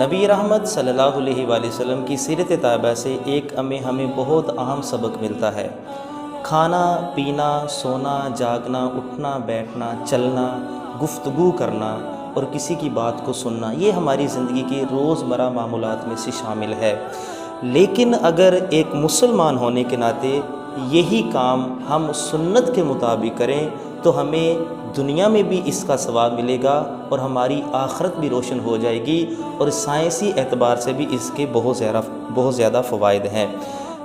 نبی رحمت صلی اللہ علیہ وآلہ وسلم کی سیرت طیبہ سے ایک ہمیں بہت اہم سبق ملتا ہے۔ کھانا پینا، سونا جاگنا، اٹھنا بیٹھنا، چلنا، گفتگو کرنا اور کسی کی بات کو سننا، یہ ہماری زندگی کے روزمرہ معمولات میں سے شامل ہے۔ لیکن اگر ایک مسلمان ہونے کے ناطے یہی کام ہم سنت کے مطابق کریں تو ہمیں دنیا میں بھی اس کا ثواب ملے گا اور ہماری آخرت بھی روشن ہو جائے گی، اور سائنسی اعتبار سے بھی اس کے بہت زیادہ فوائد ہیں۔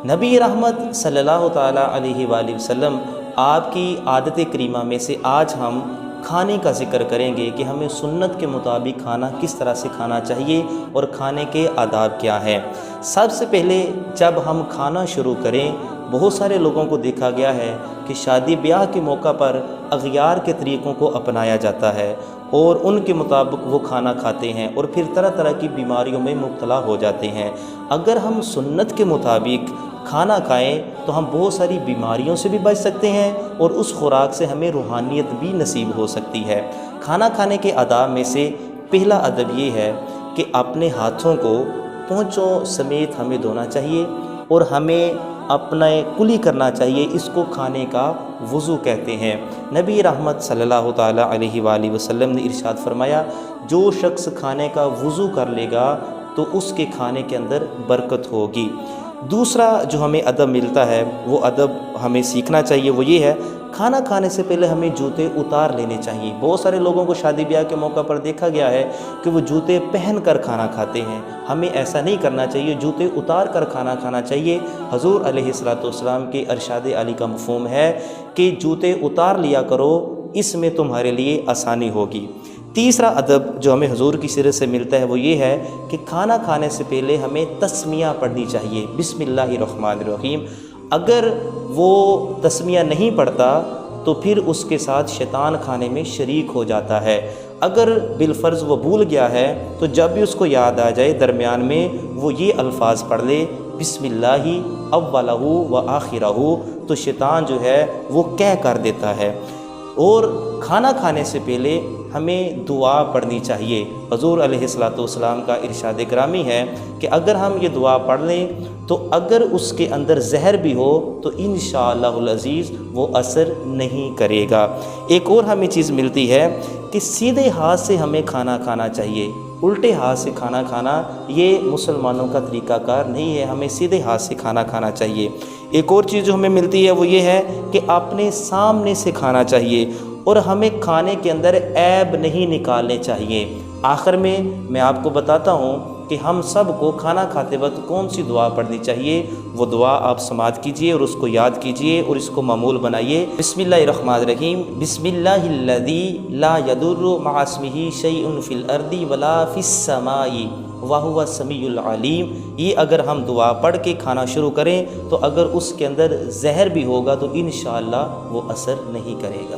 نبی رحمت صلی اللہ تعالیٰ علیہ وآلہ وسلم آپ کی عادت کریمہ میں سے آج ہم کھانے کا ذکر کریں گے کہ ہمیں سنت کے مطابق کھانا کس طرح سے کھانا چاہیے اور کھانے کے آداب کیا ہیں۔ سب سے پہلے جب ہم کھانا شروع کریں، بہت سارے لوگوں کو دیکھا گیا ہے کہ شادی بیاہ کے موقع پر اغیار کے طریقوں کو اپنایا جاتا ہے اور ان کے مطابق وہ کھانا کھاتے ہیں اور پھر طرح طرح کی بیماریوں میں مبتلا ہو جاتے ہیں۔ اگر ہم سنت کے مطابق کھانا کھائیں تو ہم بہت ساری بیماریوں سے بھی بچ سکتے ہیں اور اس خوراک سے ہمیں روحانیت بھی نصیب ہو سکتی ہے۔ کھانا کھانے کے آداب میں سے پہلا ادب یہ ہے کہ اپنے ہاتھوں کو پونچھوں سمیت ہمیں دھونا چاہیے اور ہمیں اپنا کلی کرنا چاہیے، اس کو کھانے کا وضو کہتے ہیں۔ نبی رحمت صلی اللہ تعالیٰ علیہ وآلہ وسلم نے ارشاد فرمایا، جو شخص کھانے کا وضو کر لے گا تو اس کے کھانے کے اندر برکت ہوگی۔ دوسرا جو ہمیں ادب ملتا ہے، وہ ادب ہمیں سیکھنا چاہیے، وہ یہ ہے کھانا کھانے سے پہلے ہمیں جوتے اتار لینے چاہیے۔ بہت سارے لوگوں کو شادی بیاہ کے موقع پر دیکھا گیا ہے کہ وہ جوتے پہن کر کھانا کھاتے ہیں۔ ہمیں ایسا نہیں کرنا چاہیے، جوتے اتار کر کھانا کھانا چاہیے۔ حضور علیہ السلام کے ارشاد علی کا مفہوم ہے کہ جوتے اتار لیا کرو، اس میں تمہارے لیے آسانی ہوگی۔ تیسرا ادب جو ہمیں حضور کی سیرت سے ملتا ہے وہ یہ ہے کہ کھانا کھانے سے پہلے ہمیں تسمیہ پڑھنی چاہیے، بسم اللہ الرحمن الرحیم۔ اگر وہ تسمیہ نہیں پڑھتا تو پھر اس کے ساتھ شیطان کھانے میں شریک ہو جاتا ہے۔ اگر بالفرض وہ بھول گیا ہے تو جب بھی اس کو یاد آ جائے درمیان میں وہ یہ الفاظ پڑھ لے، بسم اللہ اولہ و آخرہ، تو شیطان جو ہے وہ کہہ کر دیتا ہے۔ اور کھانا کھانے سے پہلے ہمیں دعا پڑھنی چاہیے۔ حضور علیہ السلام کا ارشاد گرامی ہے کہ اگر ہم یہ دعا پڑھ لیں تو اگر اس کے اندر زہر بھی ہو تو انشاءاللہ العزیز وہ اثر نہیں کرے گا۔ ایک اور ہمیں چیز ملتی ہے کہ سیدھے ہاتھ سے ہمیں کھانا کھانا چاہیے، الٹے ہاتھ سے کھانا کھانا یہ مسلمانوں کا طریقہ کار نہیں ہے، ہمیں سیدھے ہاتھ سے کھانا کھانا چاہیے۔ ایک اور چیز جو ہمیں ملتی ہے وہ یہ ہے کہ اپنے سامنے سے کھانا چاہیے اور ہمیں کھانے کے اندر عیب نہیں نکالنے چاہیے۔ آخر میں آپ کو بتاتا ہوں کہ ہم سب کو کھانا کھاتے وقت کون سی دعا پڑھنی چاہیے۔ وہ دعا آپ سماعت کیجئے اور اس کو یاد کیجئے اور اس کو معمول بنائیے۔ بسم اللہ الرحمن الرحیم، بسم اللہ الذی لا یضر مع اسمہ شیء فی الارض ولا فی السماء وہو السمیع العلیم۔ یہ اگر ہم دعا پڑھ کے کھانا شروع کریں تو اگر اس کے اندر زہر بھی ہوگا تو انشاءاللہ وہ اثر نہیں کرے گا۔